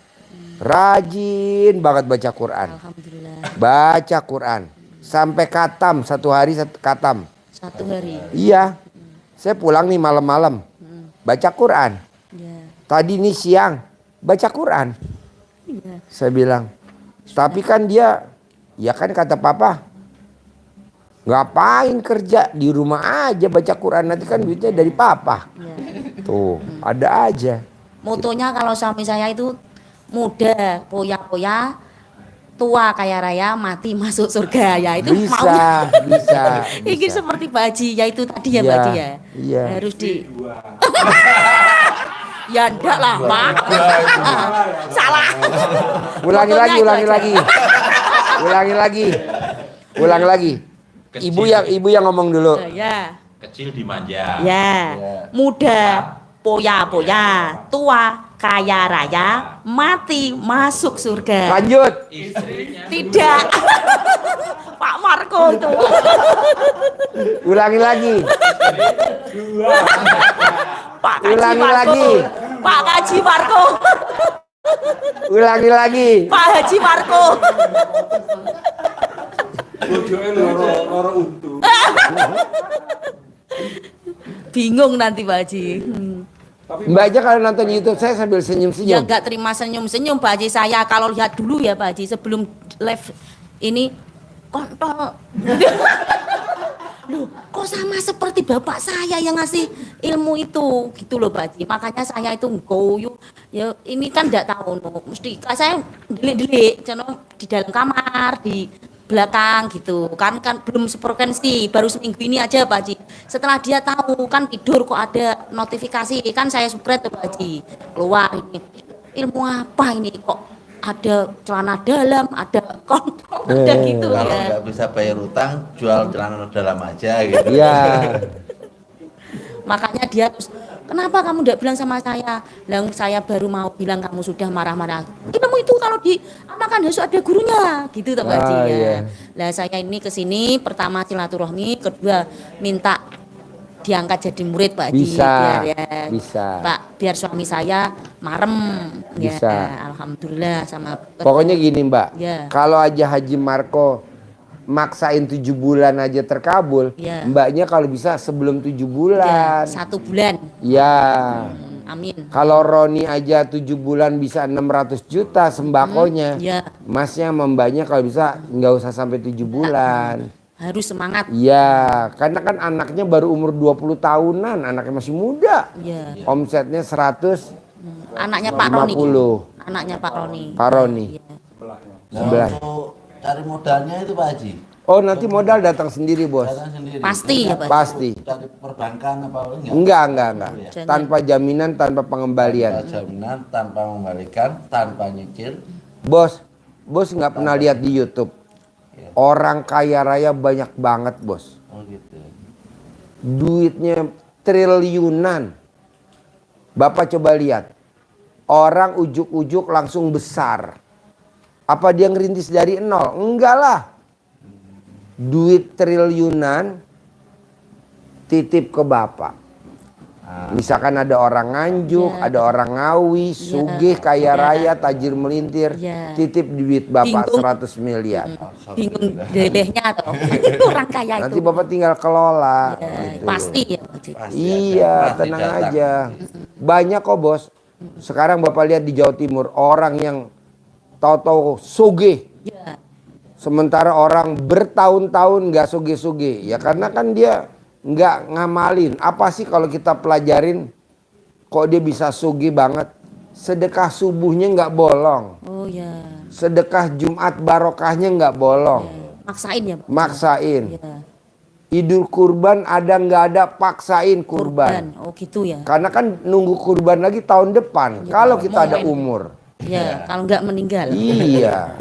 Rajin banget baca Quran. Alhamdulillah. Baca Quran. Sampai katam, satu hari satu katam. 1 hari. Iya. Saya pulang nih malam-malam. Baca Quran. Ya. Tadi nih siang. Baca Quran. Iya. Saya bilang. Tapi kan dia, ya kan kata papa. Ngapain kerja di rumah aja baca Quran, nanti kan duitnya dari papa. Ya. Tuh, ada aja. Motonya kalau suami saya itu muda, poya-poya, tua kaya raya, mati masuk surga. Ya itu Bisa, maunya. bisa. Ingin bisa. seperti Pak Haji, ya itu tadi ya Iya, Pak Haji ya. iya. Harus di ya enggak lah Pak. Salah. Ulangi Motonya lagi, itu ulangi aja. lagi. Ulangi lagi. Ulangi lagi. Ibu yang ngomong dulu. Ya. Kecil dimanja. Ya. Muda, poya-poya, tua, kaya raya, mati masuk surga. Lanjut. Istrinya Tidak. Pak Marco itu. Ulangi lagi. Pak Kaji Ulangi Marco. lagi. Pak Kaji Marco. Ulangi lagi. Pak Haji Marco. Bojone loro untu. Bingung nanti Pak Haji. Mbaknya kalau nonton YouTube saya sambil Ya senyum-senyum. enggak terima senyum-senyum Pak Haji. Saya kalau lihat dulu ya Pak Haji sebelum live ini kontol. Loh, kok sama seperti bapak saya yang ngasih ilmu itu gitu loh Pak Haji. Makanya saya itu goyo. Ya ini kan enggak tahu no. Mesti saya delik-delik di dalam kamar, di belakang gitu kan belum sefrekuensi, baru seminggu ini aja Pak Haji. Setelah dia tahu kan tidur kok ada notifikasi, kan saya subscribe tuh Pak Haji, keluar ini ilmu apa ini kok ada celana dalam, ada kontol, ada gitu Kalau ya. nggak bisa bayar utang, jual celana dalam aja gitu. Iya. Makanya dia terus, kenapa kamu tidak bilang sama saya? Lah saya baru mau bilang kamu sudah marah-marah. Ilmu itu kalau diamalkan harus ada gurunya, gitu Pak Haji Ah, ya. iya. Lah saya ini ke sini pertama silaturahmi, kedua minta diangkat jadi murid Pak Haji. Bisa, Biar ya, bisa. Pak, biar suami saya marem Bisa. ya. Alhamdulillah sama Pokoknya gini Mbak. Ya. Kalau aja Haji Marco maksain 7 bulan aja terkabul, Ya. mbaknya kalau bisa sebelum 7 ya, bulan. 1 bulan. Ya. Amin. Kalau Roni aja 7 bulan bisa 600 juta sembakonya. Ya, Masnya sama mbaknya kalau bisa nggak usah sampai 7 bulan. harus semangat. Iya, karena kan anaknya baru umur 20 tahunan, anaknya masih muda. Ya. Omsetnya 150. Anaknya Pak Roni. Anaknya Pak Roni. Pak Roni. Iya. Nah, Sebelah. untuk cari modalnya itu Pak Haji, Oh, nanti modal datang sendiri, Bos. datang sendiri. Pasti ya, Pak. Pasti. Cari perbankan apa enggak? Enggak. Jangan. Tanpa jaminan, tanpa pengembalian. Tanpa jaminan, tanpa mengembalikan, tanpa nyicil. Bos nggak pernah lihat di YouTube. Orang kaya raya banyak banget, Bos. Oh gitu. Duitnya triliunan. Bapak coba lihat. Orang ujuk-ujuk langsung besar. Apa dia ngerintis dari nol? Enggak lah. Duit triliunan titip ke bapak. Misalkan ada orang Nganjuk, Ya. ada orang Ngawi, sugih, kaya raya, tajir melintir, Ya. titip duit bapak Bingung. 100 miliar. Bingung delehnya atau orang kaya Nanti itu. bapak tinggal kelola. Ya, gitu. pasti ya Pak Haji. Pasti Iya, ada, pasti tenang datang. aja. Banyak kok, Bos. Sekarang bapak lihat di Jawa Timur orang yang tahu-tahu sugih. Ya, Sementara orang bertahun-tahun nggak sugih-sugih. Ya karena kan dia nggak ngamalin. Apa sih kalau kita pelajarin kok dia bisa sugih banget? Sedekah subuhnya nggak bolong. oh ya. Sedekah Jumat barokahnya nggak bolong. Maksain ya Pak. Maksain. Ya. Idul kurban ada nggak ada paksain kurban. Oh gitu ya. Karena kan nunggu kurban lagi tahun depan. Kalau kita ada umur. Ya, kalau nggak meninggal. Iya.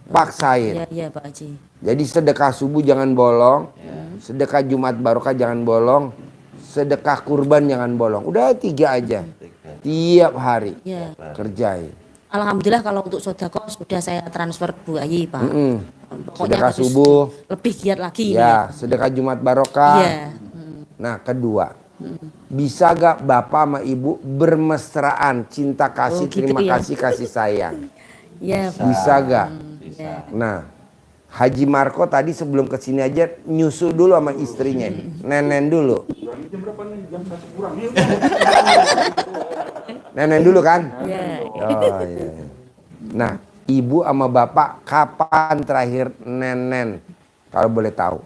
Paksain. Ya, ya Pak Haji. Jadi sedekah subuh jangan bolong. Sedekah Jumat barokah jangan bolong. Sedekah kurban jangan bolong. Udah 3 aja. Tiap hari Ya. kerjain. Alhamdulillah kalau untuk sodako sudah saya transfer Bu Ayi Pak. Sedekah harus subuh. lebih giat lagi. Ya, sedekah Jumat Barokah. Iya. Nah, kedua, bisa gak bapak sama ibu bermesraan, cinta kasih, gitu terima ya. kasih, kasih sayang? Iya, Pak. Bisa gak? Iya. Nah, Haji Marco tadi sebelum kesini aja nyusu dulu sama istrinya, nenen dulu. Jam berapa nih? Jam 1 kurang. Nenen dulu kan? Iya. Oh, iya. Nah, ibu sama bapak kapan terakhir nenen? Kalau boleh tahu.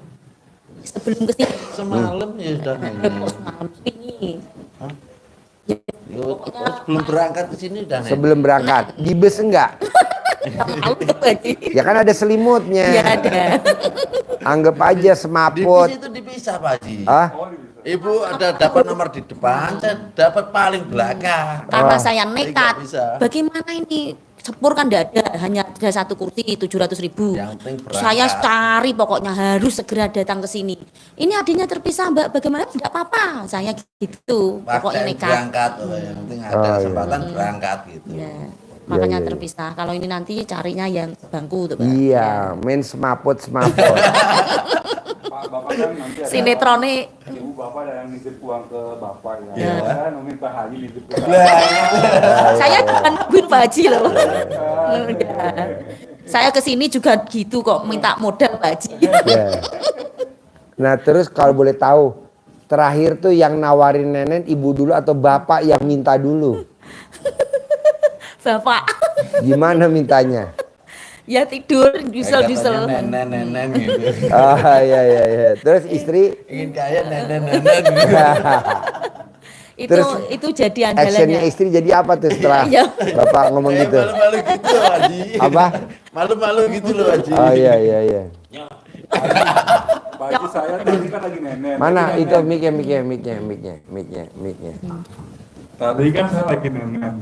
Sebelum kesini. Semalam ya sudah nenek. Semalam ini. Yo, sebelum berangkat ke sini udah nenek. Sebelum berangkat, di bus enggak? Tahu tuh Haji. Ya kan ada selimutnya. Iya ada. Anggap aja Di semaput. bis itu dipisah Pak Haji. Ah, Ibu ada dapat nomor di depan, saya dapat paling belakang. Karena Oh. saya Jadi nekat. nggak bisa. Bagaimana ini? Sepur kan tidak ada, hanya ada satu kursi 700.000. Yang penting berangkat. Saya cari pokoknya harus segera datang ke sini. Ini adanya terpisah Mbak, bagaimana? Tidak apa-apa, saya gitu. Pokoknya Paksain nekat. berangkat, yang penting ada Oh, iya. kesempatan berangkat gitu. Ya, makanya iya. terpisah. Kalau ini nanti carinya yang bangku tuh Mbak. iya, main semaput. Pak Bapak kan nanti ada Sinetronnya Ibu Bapak ada yang nitip uang ke Bapak ya. Iya. Saya nungguin Pak Haji nitip ke saya bukan nungguin Pak Haji loh. Udah. Saya kesini juga gitu kok, minta modal Pak Haji. Ya. Nah, terus kalau boleh tahu, terakhir tuh yang nawarin nenen ibu dulu atau bapak yang minta dulu? Bapak, Gimana mintanya? ya tidur, Katanya jusel-jusel. nenen gitu. Ah, iya. Terus istri Ingin kaya nenen gitu. Itu Terus itu jadi actionnya andalannya. istri jadi apa tuh setelah Iya. bapak ngomong gitu? Malu-malu gitu loh Haji. Apa? Malu-malu gitu loh Haji. Oh iya. Pak Haji saya tadi kan lagi nenek. Mana Tadi itu nenek. mic-nya. Tadi kan saya lagi nenek.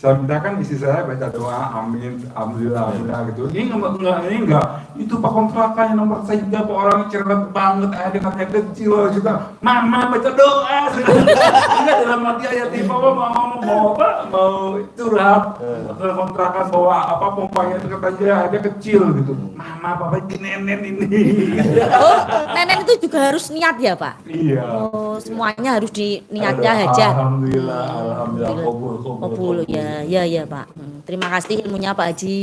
Saya minta kan istri saya baca doa, amin, alhamdulillah gitu. Ini enggak. Itu Pak kontrakan yang nomor 3, Pak orang cerdas banget, adik kecil juga. Mama baca doa. Enggak dalam hati ayat ini, Papa mau curhat ke kontrakan bawa apa pompanya itu katanya ada kecil gitu. Mama, Papa ini nenek ini. Oh, nenek itu juga harus niat ya Pak? Iya. Oh, semuanya harus diniatnya aja. Alhamdulillah. Kabul ya Pak. Terima kasih ilmunya Pak Haji.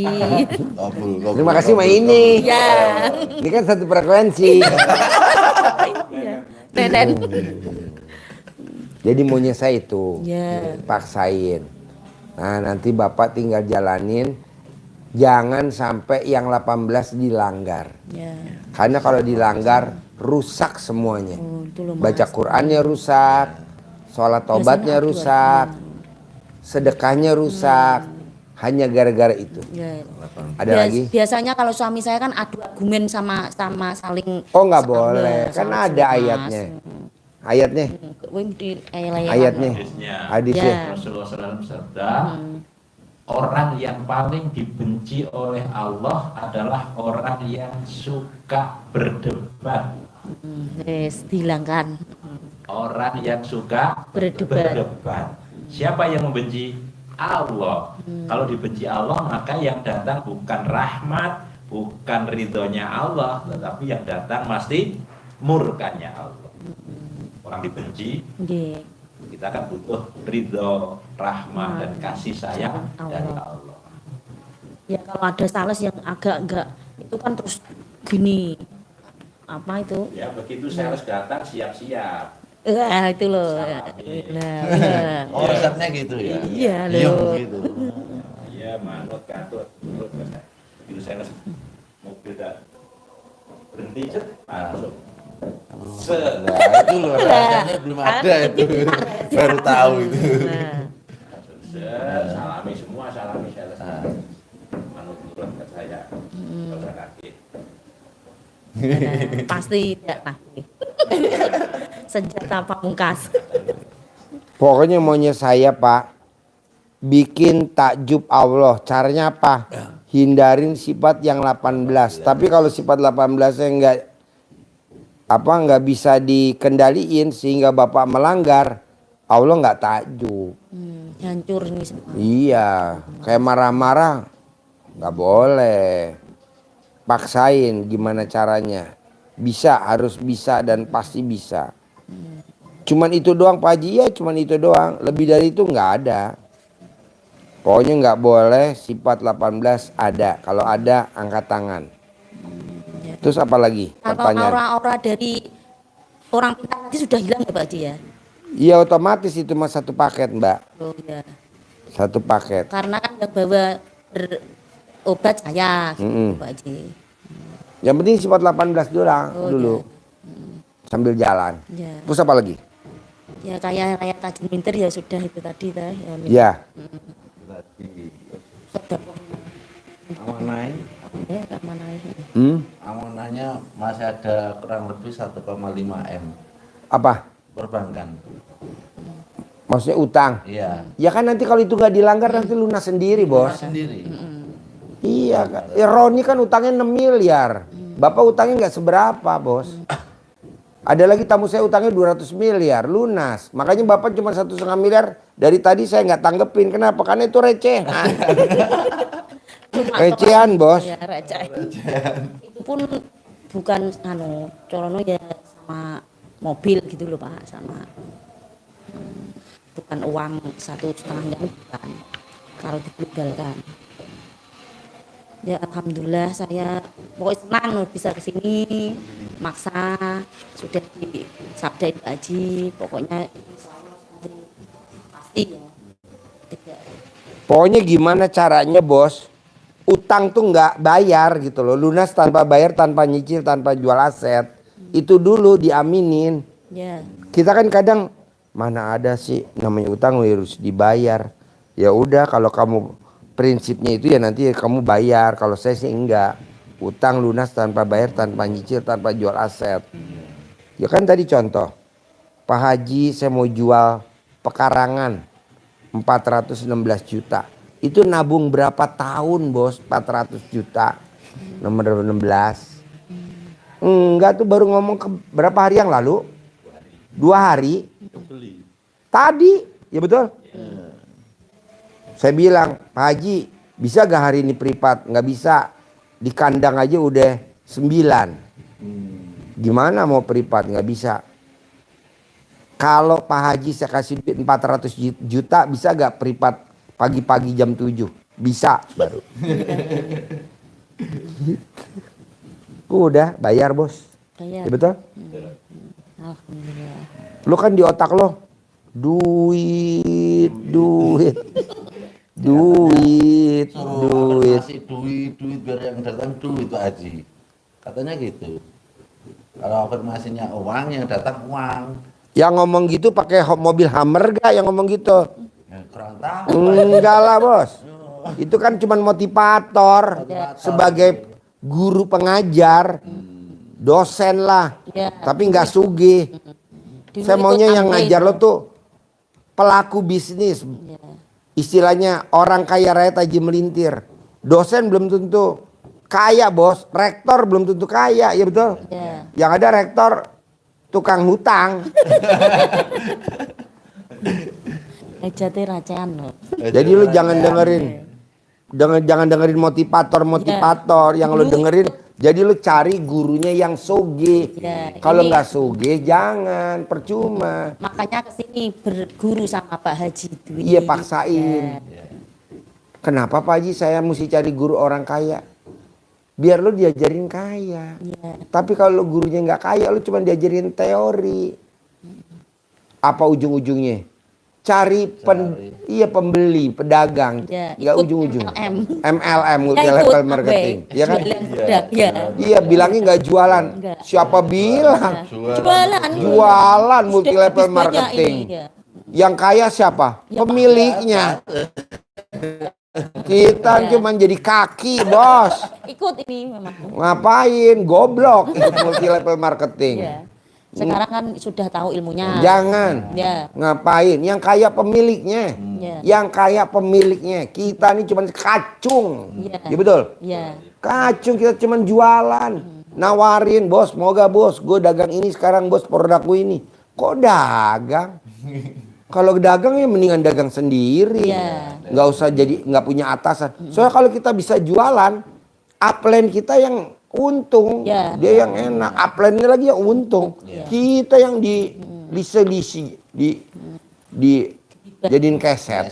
Kabul. Terima kasih sama ini. Ya. Ini kan satu frekuensi. Nenek. Jadi maunya saya itu Ya. paksain. Nah, nanti bapak tinggal jalanin. Jangan sampai yang 18 dilanggar. Ya. Karena kalau dilanggar rusak semuanya. Oh, itu loh, Mas. Baca Qur'annya rusak, sholat tobatnya Biasanya rusak, sedekahnya rusak. Hanya gara-gara itu. Ya. Ada lagi? Biasanya kalau suami saya kan adu argumen sama saling. Oh, nggak sama- boleh. ya, Kan sama ada Mas. ayatnya. Ayatnya. Ayatnya. Ya. Hadisnya. Rasulullah SAW bersabda, orang yang paling dibenci oleh Allah adalah orang yang suka berdebat. Yes, dihilangkan. Orang yang suka Berdebat. Siapa yang membenci? Allah. Kalau dibenci Allah, maka yang datang bukan rahmat, bukan ridhonya Allah, tetapi yang datang pasti murkanya Allah. Orang dibenci, Nggih. kita kan butuh ridho, rahmat, dan kasih sayang dari Allah. Ya kalau ada sales yang agak enggak itu kan terus gini. Apa itu? Ya begitu sales datang siap-siap. Itu loh. Salami. Nah, Oh resepnya gitu ya. Iya, Iya loh. gitu. Iya manut katut. Begitu sales mobil dah berhenti cet masuk. Set. Nah itu loh rasanya belum ada itu. Baru tahu itu. Nah, Set, salami semua salami sales. Manut turun ke saya. Kalau saya kaget. pasti tidak pasti. Senjata pamungkas. Pokoknya maunya saya Pak, bikin takjub Allah. Caranya apa? Hindarin sifat yang 18. Tapi kalau sifat 18-nya nggak bisa dikendaliin sehingga Bapak melanggar, Allah nggak takjub. hancur ini semua. Iya, kayak marah-marah nggak boleh. Paksain gimana caranya. Bisa, harus bisa dan pasti bisa. Cuman itu doang Pak Haji, ya cuman itu doang. Lebih dari itu nggak ada. Pokoknya nggak boleh sifat 18 ada. Kalau ada angkat tangan. Terus apa lagi? Kalau Pertanyaan. aura-aura dari orang pintar tadi sudah hilang ya Pak Haji ya? Iya otomatis itu mah satu paket Mbak. Oh ya. Satu paket. Karena kan yang bawa obat saya gitu, Pak Haji. Yang penting sifat 18 doang Oh, dulu. Sambil jalan. Ya. Terus apa lagi? Ya kayak kayak tajin pinter ya sudah itu tadi ya. Ya. Amanah, Ya, mana ini? amanahnya masih ada kurang lebih 1,5 M Apa? perbankan. Maksudnya utang? Iya. Ya kan nanti kalau itu nggak dilanggar nanti lunas sendiri bos. Sendiri. Iya kan. Ya Roni kan utangnya 6 miliar. Bapak utangnya nggak seberapa bos. Ada lagi tamu saya utangnya 200 miliar lunas. Makanya bapak cuma 1,5 miliar. Dari tadi saya nggak tanggepin. Kenapa? Karena itu recehan. Recehan bos. Ya, recehan. Itu pun bukan colono ya sama mobil gitu loh Pak, sama bukan uang 1,5 miliar bukan. Kalau diglobalkan. Ya alhamdulillah saya pokoknya senang loh bisa kesini, maksa sudah disabdain Pak Haji, pokoknya pasti ya. Tidak. Pokoknya gimana caranya bos. Utang tuh nggak bayar gitu loh. Lunas tanpa bayar, tanpa nyicil, tanpa jual aset. Itu dulu diaminin. Ya, Kita kan kadang mana ada sih namanya utang harus dibayar. Ya udah kalau kamu prinsipnya itu ya nanti kamu bayar. Kalau saya sih enggak. Utang lunas tanpa bayar, tanpa nyicil, tanpa jual aset. Ya kan tadi contoh. Pak Haji saya mau jual pekarangan 416 juta. Itu nabung berapa tahun bos? 400 juta. Nomor 16. Enggak tuh baru ngomong berapa hari yang lalu? 2 hari. Tadi, ya betul. Saya bilang, Pak Haji, bisa gak hari ini privat? Nggak bisa. Di kandang aja udah 9. Gimana mau privat? Nggak bisa. Kalau Pak Haji saya kasih duit 400 juta, bisa gak privat pagi-pagi jam 7? Bisa baru. Udah bayar bos. bayar. Ya betul? Alhamdulillah. Lo kan di otak lo duit, duit, duit, Suruh duit. kasih duit biar yang datang duit Pak Haji. Katanya gitu. Kalau afirmasinya uang, yang datang uang. Yang ngomong gitu pakai mobil Hummer gak yang ngomong gitu? Ya, kurang tahu. Enggak lah bos. Itu kan cuman motivator. Sebagai guru pengajar. Dosen lah. Ya. Tapi nggak sugih. Dulu Saya ikut maunya yang ambil. ngajar lo tuh pelaku bisnis. Ya. Istilahnya orang kaya raya taji melintir. Dosen belum tentu kaya bos. Rektor belum tentu kaya, ya betul? Ya. Yang ada rektor tukang hutang. Jati racean loh. Jadi lu jangan dengerin. Jangan dengerin motivator yang lu dengerin. Jadi lu cari gurunya yang soge. Ya, Kalau ini- nggak soge jangan, percuma. Makanya kesini berguru sama Pak Haji Dwi. Iya paksain. Ya. Kenapa Pak Haji saya mesti cari guru orang kaya? Biar lu diajarin kaya. Ya. Tapi kalau lu gurunya nggak kaya, lu cuma diajarin teori. Apa ujung-ujungnya? Cari pembeli, pedagang. Ya, Nggak ikut ujung-ujung. MLM. MLM, multi Ya, level ikut marketing. apa? Iya kan? Jualan produk, ya. Iya, bilangnya nggak jualan. Enggak. Siapa bilang? Jualan. Jualan multi Sudah level habis banyak marketing. ini, ya. Yang kaya siapa? Ya, Pemiliknya. Kita cuma jadi kaki, bos. Ikut ini memang. Ngapain? Goblok ikut multi level marketing. Ya. Sekarang kan sudah tahu ilmunya. Jangan. Ya. Ngapain? Yang kaya pemiliknya. Ya. Yang kaya pemiliknya. Kita ini cuma kacung. Ya. Ya betul? Ya. Kacung, kita cuma jualan. Nawarin, bos, mau gak bos? Gue dagang ini sekarang bos, produkku ini. Kok dagang? Kalau dagang ya mendingan dagang sendiri. Iya. Nggak usah jadi nggak punya atasan. Soalnya kalau kita bisa jualan, upline kita yang untung, Iya. dia yang enak. Upline-nya lagi yang untung. Kita yang dilisi jadiin keset.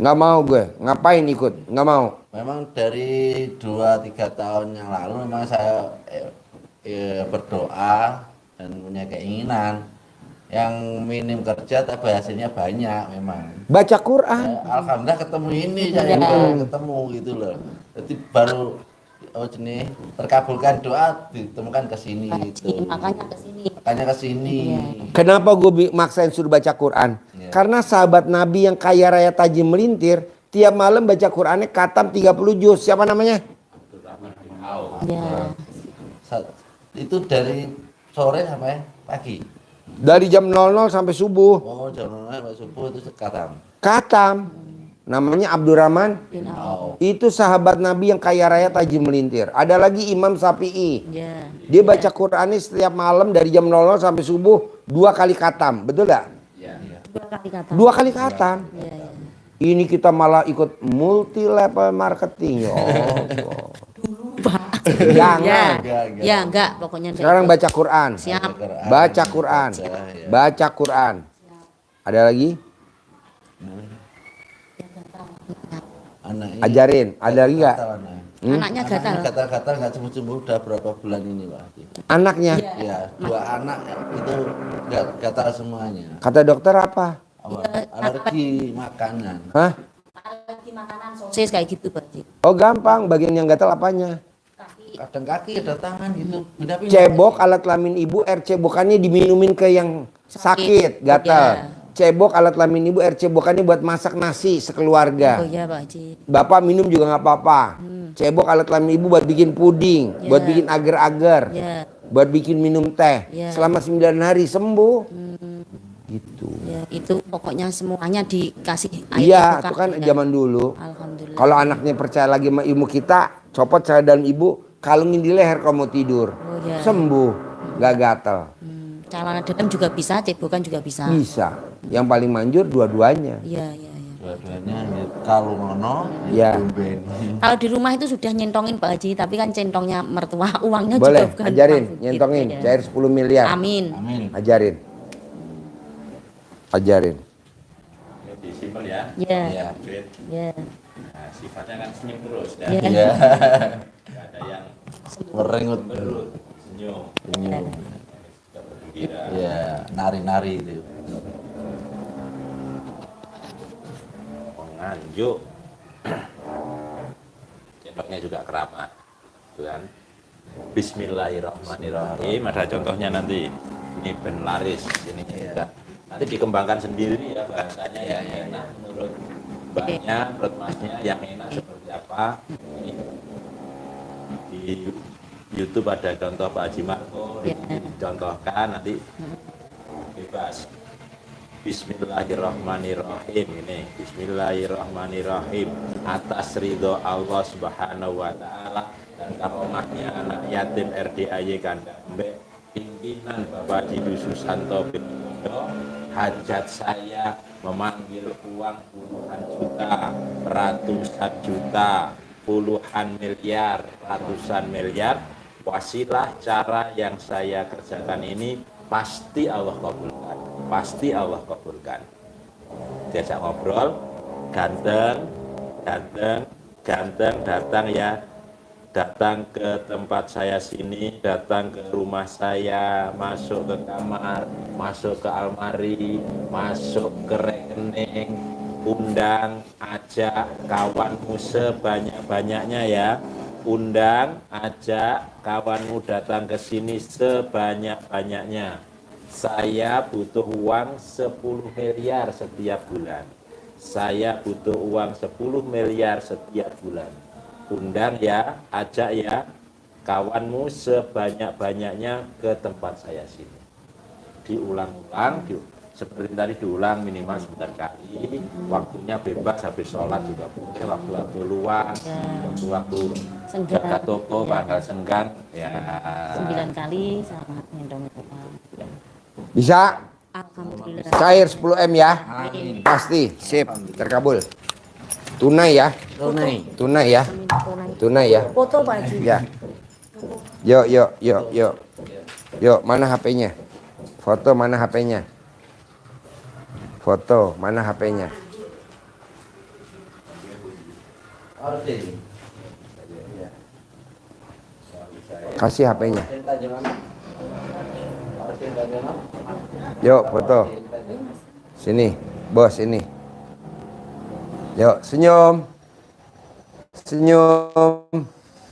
Nggak mau gue, ngapain ikut? Nggak mau. Memang dari 2-3 tahun yang lalu memang saya berdoa dan punya keinginan yang minim kerja tapi hasilnya banyak memang. Baca Quran. Alhamdulillah ketemu ini saya ketemu gitu loh. Jadi baru terkabulkan doa ditemukan ke sini gitu. Makanya ke sini. Makanya ke sini. Kenapa gue maksain suruh baca Quran? Karena sahabat Nabi yang kaya raya tajam melintir, tiap malam baca Qurannya khatam 30 juz. Siapa namanya? Ya. Itu dari sore sampai pagi. Dari jam 00 sampai subuh. Oh, jam 0 sampai subuh itu khatam. Khatam. Namanya Abdurrahman. Itu sahabat Nabi yang kaya raya tajam melintir. Ada lagi Imam Syafi'i. Ya. Dia baca Qurannya setiap malam dari jam 00 sampai subuh 2 kali khatam. Betul gak? 2 kali kata. 2 kali khatam. Ya, ya. Ini kita malah ikut multi level marketing. Ya Allah. Pak. Jangan. Ya, enggak pokoknya. Sekarang baca Quran. Siap. Baca Quran. Baca Quran. Ada lagi? Anaknya Ajarin. Ada lagi nggak? Anaknya gatal. Gatal-gatal nggak sembuh-sembuh udah berapa bulan ini Pak? Anaknya. Ya, 2 anak itu gatal semuanya. Kata dokter apa? Alergi makanan. Hah? Alergi makanan sosis kayak gitu, Pak Haji. Oh gampang. Bagian yang gatal apanya? Kadang kaki, ada tangan gitu. Pindah-pindah. Cebok alat kelamin ibu, air cebokannya diminumin ke yang sakit, gatal. Cebok alat kelamin ibu, air cebokannya buat masak nasi sekeluarga. Oh iya, Pak Haji. Bapak minum juga nggak apa-apa. Cebok alat kelamin ibu buat bikin puding, buat bikin agar-agar, Ya. buat bikin minum teh. Ya. Selama 9 hari sembuh. Gitu. Ya, itu pokoknya semuanya dikasih air Iya, terbuka, itu kan ya. zaman dulu. Alhamdulillah. Kalau anaknya percaya lagi sama ilmu kita, copot cara dalam ibu, kalungin di leher kalau mau tidur. Oh, ya. Sembuh, nggak gatal. Celana dalam juga bisa, cebokan juga bisa. Bisa. Yang paling manjur dua-duanya. Iya, iya, iya. Dua-duanya kalau ngono Ya. Kalau di rumah itu sudah nyentongin Pak Haji, tapi kan centongnya mertua, uangnya Boleh, juga bukan ajarin, uang nyentongin, gitu, ya. cair 10 miliar. Amin. Amin. Ajarin. Ajarin. Ini disimpan ya. Ya. Ya. Duit. Ya. Nah, sifatnya kan senyum terus ya. Ya. Iya. Nggak ada yang Merengut. berut, senyum, Senyum. nggak bergembira. Iya, nari-nari itu. Nganjuk. Contohnya juga keramat. Tuh kan. Bismillahirrahmanirrahim. Ada contohnya nanti. Ini ben laris ini juga. Nanti dikembangkan sendiri ya bahasanya yang enak menurut mbaknya, menurut masnya yang enak seperti apa. Ini di YouTube ada contoh Pak Haji Marko, Ya. dicontohkan nanti bebas. Bismillahirrahmanirrahim ini. Bismillahirrahmanirrahim. Atas ridho Allah Subhanahu wa taala dan karomahnya anak yatim RDAY Kandambe, pimpinan Bapak Haji Susanto bin Mundo, hajat saya memanggil uang puluhan juta, ratusan juta, puluhan miliar, ratusan miliar. Wasilah cara yang saya kerjakan ini pasti Allah kabulkan, pasti Allah kabulkan. Diajak ngobrol, ganteng, ganteng, ganteng, datang ya, datang ke tempat saya sini, datang ke rumah saya, masuk ke kamar, masuk ke almari, masuk ke rekening, undang, ajak kawanmu sebanyak-banyaknya ya. Undang, ajak kawanmu datang ke sini sebanyak-banyaknya. Saya butuh uang 10 miliar setiap bulan. Saya butuh uang 10 miliar setiap bulan. Undang ya, ajak ya kawanmu sebanyak-banyaknya ke tempat saya sini. Diulang-ulang, seperti tadi diulang minimal sebentar kali. Waktunya bebas, habis sholat juga boleh, waktu-waktu luang, waktu-waktu Senggang. jaga toko, tanggal senggang, ya 9 kali sama gendong uang. Bisa? Alhamdulillah. Cair 10M ya. Amin. Pasti, sip, terkabul. Tunai ya. Tunai ya. Tunai ya. Foto Pak Haji. Ya. Yuk, mana HP-nya? Foto mana HP-nya? Foto mana HP-nya? Kasih HP-nya. Yuk, foto. Sini, bos ini. Yuk, senyum. Senyum.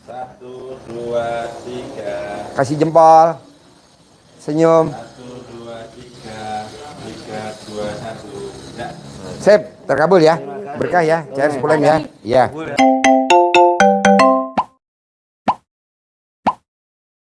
1, 2, 3. Kasih jempol. Senyum. 1, 2, 3. 3, 2, 1. Sip, terkabul ya. Berkah ya. Cair 10M ya. Iya.